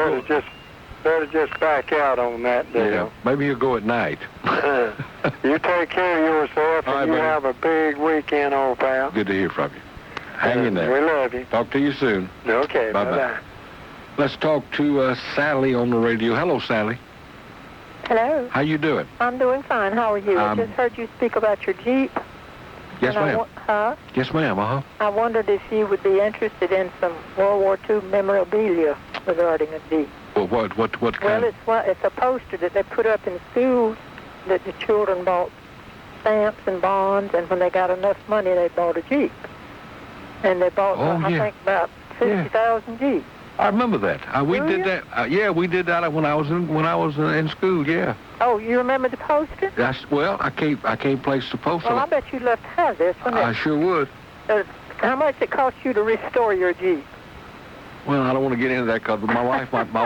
Better just back out on that deal. Yeah, maybe you'll go at night. You take care of yourself, and you have a big weekend, old pal. Good to hear from you. Hang in there. We love you. Talk to you soon. Okay, bye-bye. Let's talk to Sally on the radio. Hello, Sally. Hello. How you doing? I'm doing fine. How are you? I just heard you speak about your Jeep. Yes, ma'am. Yes, ma'am. I wondered if you would be interested in some World War II memorabilia. regarding a Jeep. Well, what kind? Well, it's a poster that they put up in schools that the children bought stamps and bonds, and when they got enough money, they bought a Jeep. And they bought, I think, about 50,000 Jeeps. I remember that. We did that. Yeah, we did that when I was in school. Yeah. Oh, you remember the poster? Well, I can't place the poster. Well, I bet you'd love to have this. I sure would. How much it cost you to restore your Jeep? Well, I don't want to get into that because my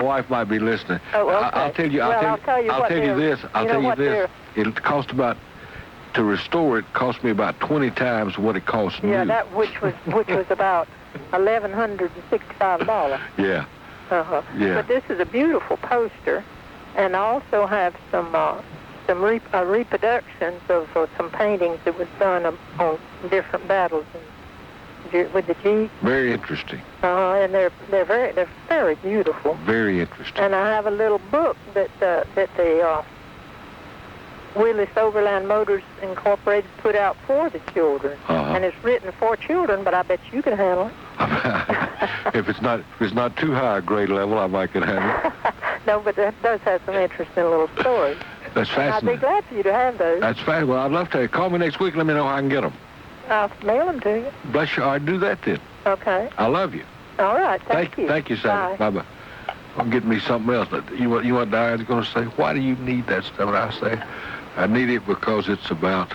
wife might be listening. Oh, okay. I'll tell you this. It cost about, to restore it, cost me about 20 times what it cost new. Yeah, that which was about $1,165. Yeah. Yeah. But this is a beautiful poster, and I also have some reproductions of some paintings that was done on different battles with the Jeep. Very interesting. And they're very beautiful. Very interesting. And I have a little book that the Willis Overland Motors Incorporated put out for the children, and it's written for children. But I bet you can handle it. If it's not too high a grade level, I might can handle it. No, but that does have some interesting little stories. That's fascinating. I'd be glad for you to have those. That's fascinating. Well, I'd love to. Call me next week. Let me know how I can get them. I'll mail them to you. Bless you. I'll do that then. Okay. I love you. All right. Thank you. Thank you, Sally. Bye-bye. I'm getting me something else. You know what Diane's going to say? Why do you need that stuff? And I say, I need it because it's about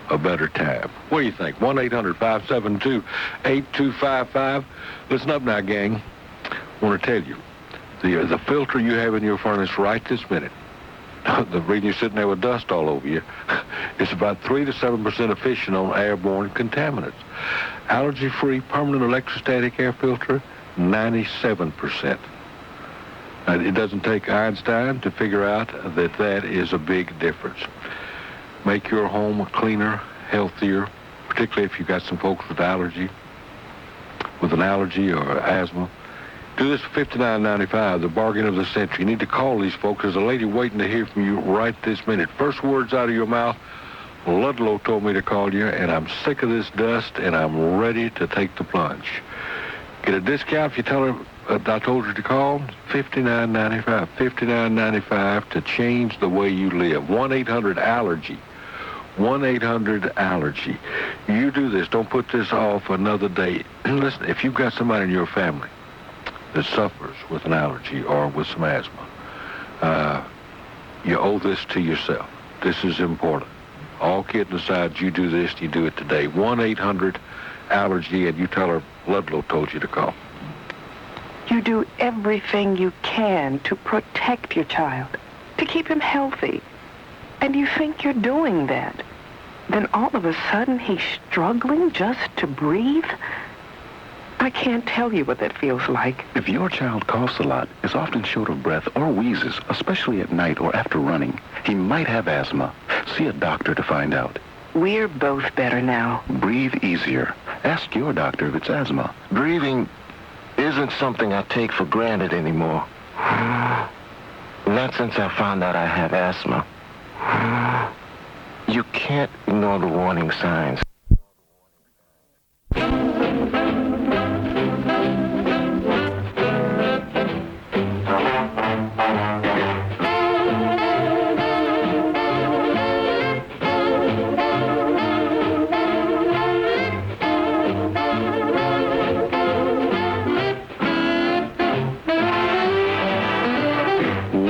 a better time. What do you think? 1-800-572-8255. Listen up now, gang. I want to tell you, the filter you have in your furnace right this minute, the reason you're sitting there with dust all over you, it's about 3 to 7% efficient on airborne contaminants. Allergy-free permanent electrostatic air filter, 97%. It doesn't take Einstein to figure out that is a big difference. Make your home cleaner, healthier, particularly if you've got some folks with an allergy or asthma. Do this for $59.95, the bargain of the century. You need to call these folks. There's a lady waiting to hear from you right this minute. First words out of your mouth, Ludlow told me to call you, and I'm sick of this dust, and I'm ready to take the plunge. Get a discount if you tell her I told you to call. $59.95. $59.95 to change the way you live. 1-800-ALLERGY. 1-800-ALLERGY. You do this. Don't put this off another day. Listen, if you've got somebody in your family that suffers with an allergy or with some asthma, you owe this to yourself. This is important. All kidding aside, you do this, you do it today. 1-800-ALLERGY, and you tell her Ludlow told you to call. You do everything you can to protect your child, to keep him healthy. And you think you're doing that. Then all of a sudden he's struggling just to breathe? I can't tell you what that feels like. If your child coughs a lot, is often short of breath, or wheezes, especially at night or after running, he might have asthma. See a doctor to find out. We're both better now. Breathe easier. Ask your doctor if it's asthma. Breathing isn't something I take for granted anymore. Not since I found out I have asthma. You can't ignore the warning signs.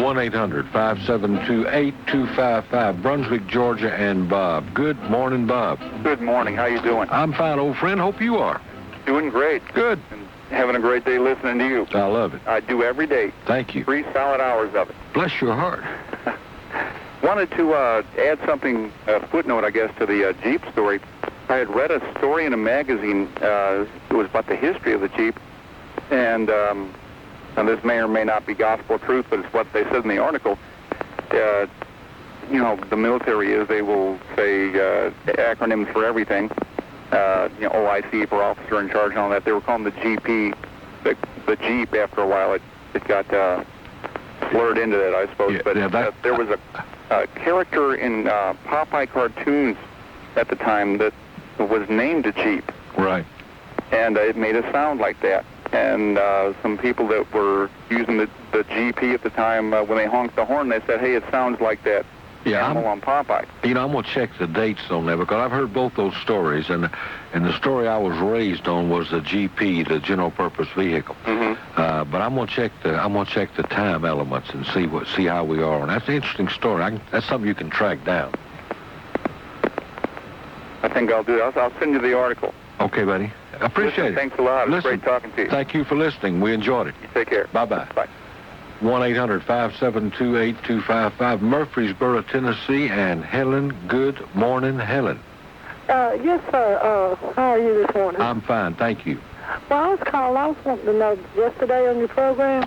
One 800-572-8255. Brunswick, Georgia, and Bob. Good morning, Bob. Good morning. How you doing? I'm fine, old friend. Hope you are. Doing great. Good. And having a great day listening to you. I love it. I do every day. Thank you. 3 solid hours of it. Bless your heart. Wanted to add something, a footnote, I guess, to the Jeep story. I had read a story in a magazine. It was about the history of the Jeep. And this may or may not be gospel truth, but it's what they said in the article. The military they will say acronyms for everything. OIC for officer in charge and all that. They were calling the GP, the Jeep. After a while, it got slurred into that, I suppose. Yeah, but there was a character in Popeye cartoons at the time that was named a Jeep. Right. And it made a sound like that. and some people that were using the GP at the time, when they honked the horn, they said, hey, it sounds like that animal on Popeye. You know, I'm going to check the dates on that because I've heard both those stories, and the story I was raised on was the GP, the general purpose vehicle. But I'm going to check the time elements and see how we are. And that's an interesting story. That's something you can track down. I think I'll do it. I'll send you the article. Okay, buddy. I appreciate it. Thanks a lot. It's great talking to you. Thank you for listening. We enjoyed it. You take care. Bye-bye. Bye. 1-800-572-8255, Murphreesboro, Tennessee, and Helen. Good morning, Helen. Yes, sir. How are you this morning? I'm fine, thank you. Well, I was wanting to know yesterday on your program,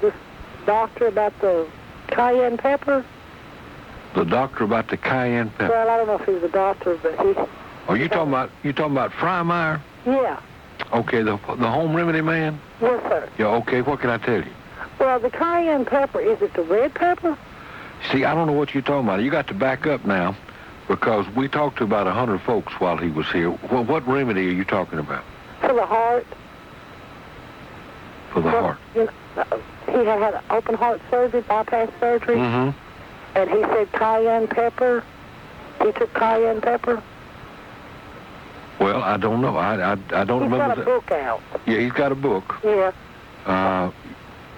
this doctor about the cayenne pepper. The doctor about the cayenne pepper? Well, I don't know if he's a doctor, but he... Are you talking about Frymeyer? Yeah. Okay, the home remedy man? Yes, sir. Yeah, okay, what can I tell you? Well, the cayenne pepper, is it the red pepper? See, I don't know what you're talking about. You got to back up now, because we talked to about 100 folks while he was here. Well, what remedy are you talking about? For the heart. For the heart? You know, he had open heart surgery, bypass surgery, and he said cayenne pepper. He took cayenne pepper. Well, I don't know. I don't remember. He's got a book out. Yeah, he's got a book. Yeah.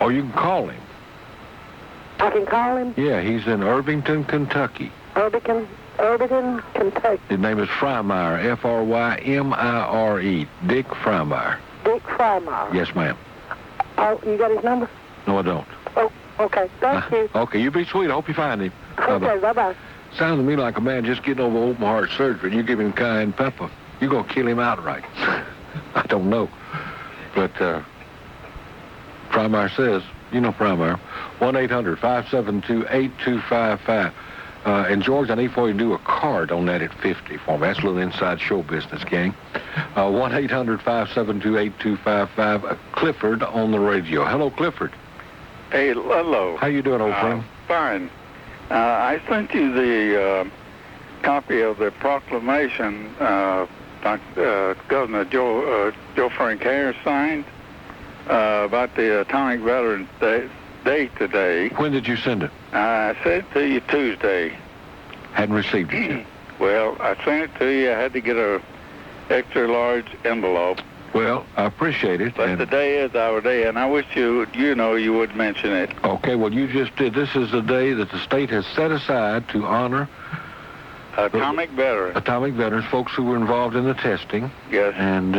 Or you can call him. I can call him? Yeah, he's in Irvington, Kentucky. Irvington, Kentucky. His name is Frymeyer, F-R-Y-M-I-R-E, Dick Frymeyer. Dick Frymeyer. Yes, ma'am. Oh, you got his number? No, I don't. Oh, okay. Thank you. Okay, you be sweet. I hope you find him. Okay, bye-bye. Sounds to me like a man just getting over open heart surgery, and you give him cayenne pepper. You're going to kill him outright. I don't know. But Frymeyer says, you know Frymeyer, 1-800-572-8255. And George, I need for you to do a card on that at 50 for me. That's a little inside show business, gang. 1-800-572-8255. Clifford on the radio. Hello, Clifford. Hey, Ludlow. How you doing, old friend? Fine. I sent you the copy of the proclamation Governor Joe Frank Harris signed about the Atomic Veterans Day today. When did you send it? I sent it to you Tuesday. Hadn't received it yet. Well, I sent it to you. I had to get a extra large envelope. Well, I appreciate it. But today is our day, and I wish you would mention it. Okay, well, you just did. This is the day that the state has set aside to honor Atomic veterans. Atomic veterans, folks who were involved in the testing. Yes. And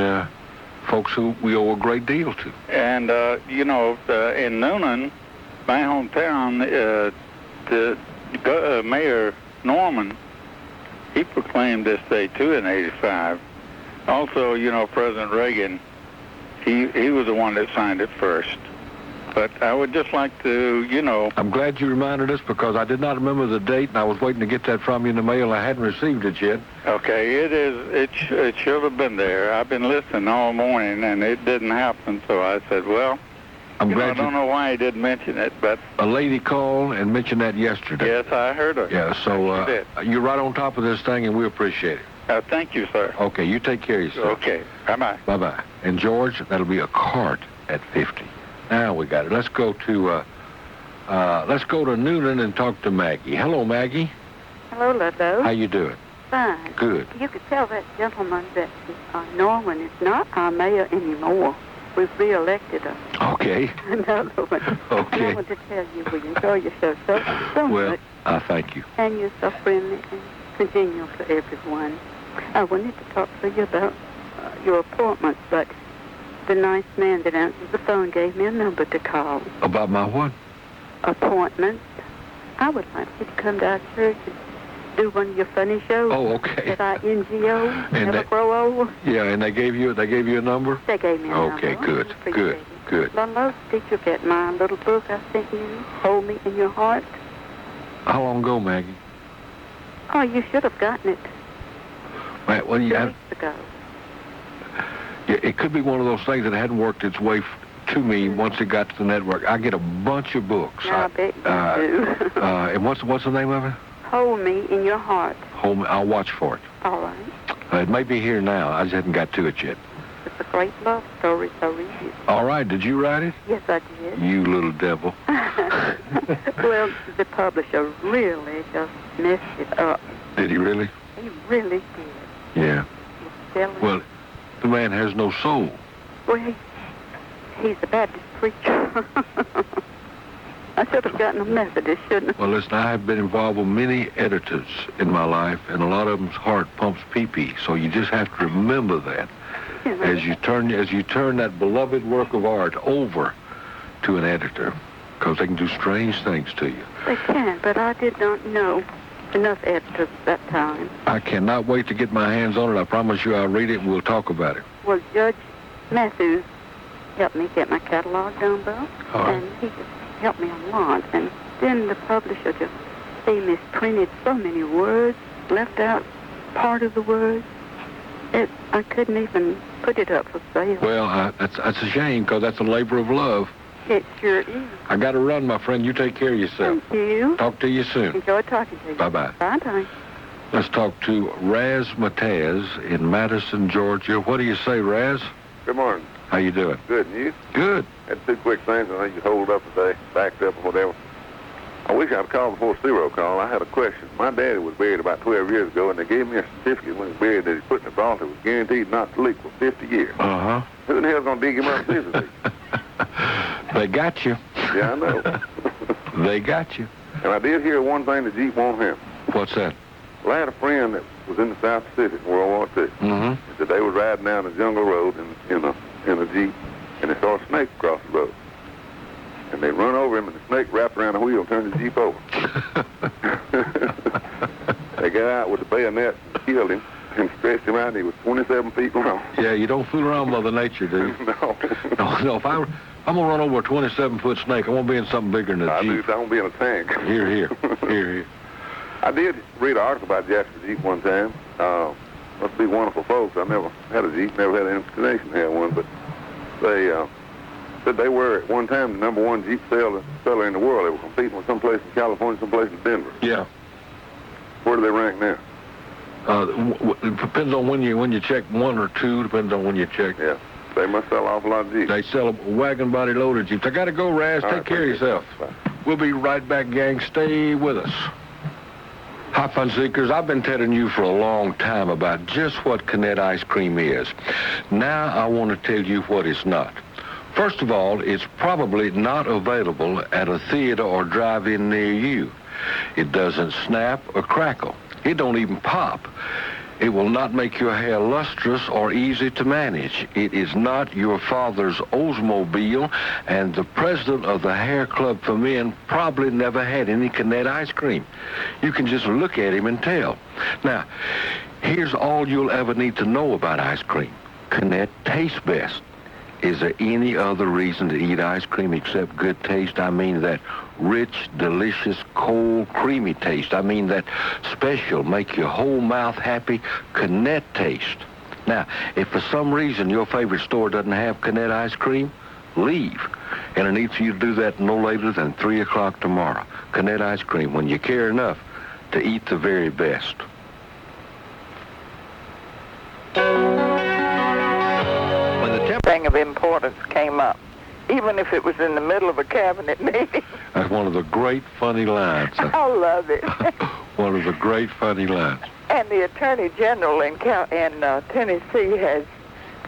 folks who we owe a great deal to. And, in Newnan, my hometown, the Mayor Norman, he proclaimed this day, too, in 85. Also, President Reagan, he was the one that signed it first. But I would just like to, I'm glad you reminded us because I did not remember the date, and I was waiting to get that from you in the mail. I hadn't received it yet. Okay, it should have been there. I've been listening all morning, and it didn't happen, so I said, well, I don't know why he didn't mention it, but... A lady called and mentioned that yesterday. Yes, I heard her. Yeah, so you're right on top of this thing, and we appreciate it. Thank you, sir. Okay, you take care of yourself. Okay, bye-bye. Bye-bye. And, George, that'll be a cart at 50. Now we got it. Let's go to Newnan and talk to Maggie. Hello, Maggie. Hello, Ludlow. How you doing? Fine. Good. You could tell that gentleman that Norman is not our mayor anymore. We've re-elected him. Okay. Another one. Okay. I want to tell you, we enjoy your show so much. Well, thank you. And you're so friendly and congenial to everyone. I wanted to talk to you about your appointments, but the nice man that answered the phone gave me a number to call. About my what? Appointments. I would like you to come to our church and do one of your funny shows. Oh, okay. That I NGO, Never Grow Old. Yeah, and they gave you a number? They gave me a number. Okay, good. Ludlow, did you get my little book I sent you? Hold Me in Your Heart? How long ago, Maggie? Oh, you should have gotten it. Well, 2 weeks ago. Yeah, it could be one of those things that hadn't worked its way to me once it got to the network. I get a bunch of books. I bet you do. And what's the name of it? Hold Me in Your Heart. Hold Me. I'll watch for it. All right. It may be here now. I just haven't got to it yet. It's a great love story, so read it. All right, did you write it? Yes, I did. You little devil. Well, the publisher really just messed it up. Did he really? He really did. Yeah. Well, the man has no soul. Well, he's a Baptist preacher. I should have gotten a Methodist, shouldn't I? Well, listen, I have been involved with many editors in my life, and a lot of them's heart pumps pee-pee. So you just have to remember that as you turn that beloved work of art over to an editor, because they can do strange things to you. They can, but I did not know enough editors at that time. I cannot wait to get my hands on it. I promise you I'll read it and we'll talk about it. Well, Judge Matthews helped me get my catalog done, Bill, and he just helped me a lot. And then the publisher just, they misprinted so many words, left out part of the words. I couldn't even put it up for sale. Well, that's a shame, because that's a labor of love. It sure is. I got to run, my friend. You take care of yourself. Thank you. Talk to you soon. Enjoy talking to you. Bye-bye. Bye-bye. Let's talk to Razmataz in Madison, Georgia. What do you say, Raz? Good morning. How you doing? Good, and you? Good. Had two quick things. I think you hold up today, backed up or whatever. I wish I'd called before Cyro called. I had a question. My daddy was buried about 12 years ago, and they gave me a certificate when he was buried that he put in the vault. It was guaranteed not to leak for 50 years. Uh-huh. Who in the hell's going to dig him up this week? They got you. Yeah, I know. They got you. And I did hear one thing the Jeep won't have. What's that? Well, I had a friend that was in the South Pacific in World War II. Mm-hmm. He said they was riding down the jungle road in a Jeep, and they saw a snake across the road. And they run over him, and the snake wrapped around the wheel and turned the Jeep over. They got out with the bayonet and killed him and stretched him out, and he was 27 feet long. Yeah, you don't fool around with Mother Nature, do you? No. No, if I'm going to run over a 27-foot snake, I won't be in something bigger than a Jeep. I won't be in a tank. Here. I did read an article about Jasper Jeep one time. Must be wonderful folks. I never had a Jeep, never had an inclination to have one, but they said they were at one time the #1 Jeep seller in the world. They were competing with someplace in California, someplace in Denver. Yeah. Where do they rank now? It depends on when you check one or two. Depends on when you check. Yeah. They must sell an awful lot of Jeeps. They sell a wagon body loaded Jeeps. I got to go, Raz. Take care of yourself. Bye. We'll be right back, gang. Stay with us. Hi, fun seekers. I've been telling you for a long time about just what Canette ice cream is. Now I want to tell you what it's not. First of all, it's probably not available at a theater or drive-in near you. It doesn't snap or crackle. It don't even pop. It will not make your hair lustrous or easy to manage. It is not your father's Oldsmobile, and the president of the Hair Club for Men probably never had any Canette ice cream. You can just look at him and tell. Now, here's all you'll ever need to know about ice cream. Canette tastes best. Is there any other reason to eat ice cream except good taste? I mean that rich, delicious, cold, creamy taste. I mean that special, make your whole mouth happy, Canette taste. Now, if for some reason your favorite store doesn't have Canette ice cream, leave. And I need for you to do that no later than 3 o'clock tomorrow. Canette ice cream, when you care enough to eat the very best. Thing of importance came up, even if it was in the middle of a cabinet meeting. That's one of the great funny lines. I love it. One of the great funny lines. And the Attorney General in Tennessee has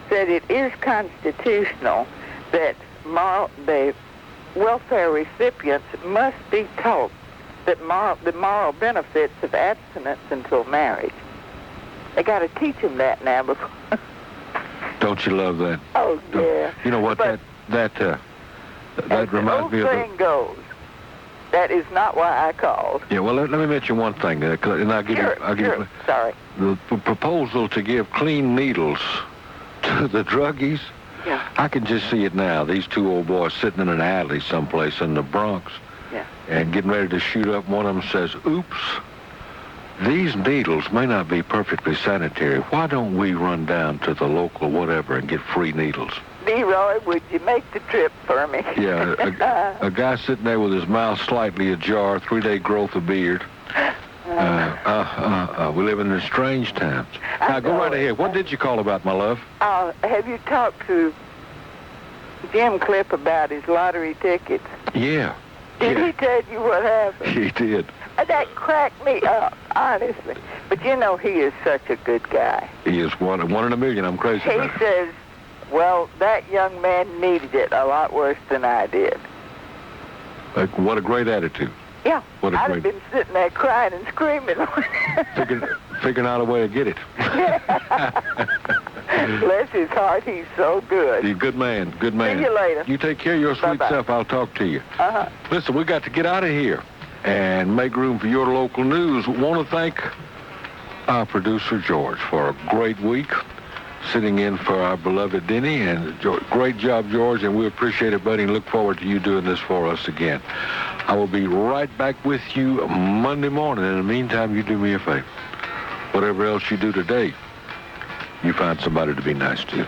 said it is constitutional that the welfare recipients must be taught that the moral benefits of abstinence until marriage. They got to teach them that now before. Don't you love that? Oh, yeah. You know what, that reminds me of... The saying goes, that is not why I called. Yeah, well, let me mention one thing, and I'll give you... Sorry. The proposal to give clean needles to the druggies, yeah. I can just see it now. These two old boys sitting in an alley someplace in the Bronx, yeah. And getting ready to shoot up, one of them says, oops, these needles may not be perfectly sanitary. Why don't we run down to the local whatever and get free needles? Leroy, would you make the trip for me? Yeah, a guy sitting there with his mouth slightly ajar, 3-day growth of beard. We live in strange times. Now, go right ahead. What did you call about, my love? Have you talked to Jim Cliff about his lottery tickets? Yeah. Did he tell you what happened? He did. That cracked me up, honestly. But you know, he is such a good guy. He is one in a million. I'm crazy about it. He says, well, that young man needed it a lot worse than I did. Like, what a great attitude. Yeah, I'd have been sitting there crying and screaming. Figuring out a way to get it. Bless his heart, he's so good. He's a good man, good man. See you later. You take care of your sweet self. I'll talk to you. Uh-huh. Listen, we got to get out of here and make room for your local news. Want to thank our producer, George, for a great week sitting in for our beloved Denny. And great job, George, and we appreciate it, buddy, and look forward to you doing this for us again. I will be right back with you Monday morning. In the meantime, you do me a favor. Whatever else you do today, you find somebody to be nice to.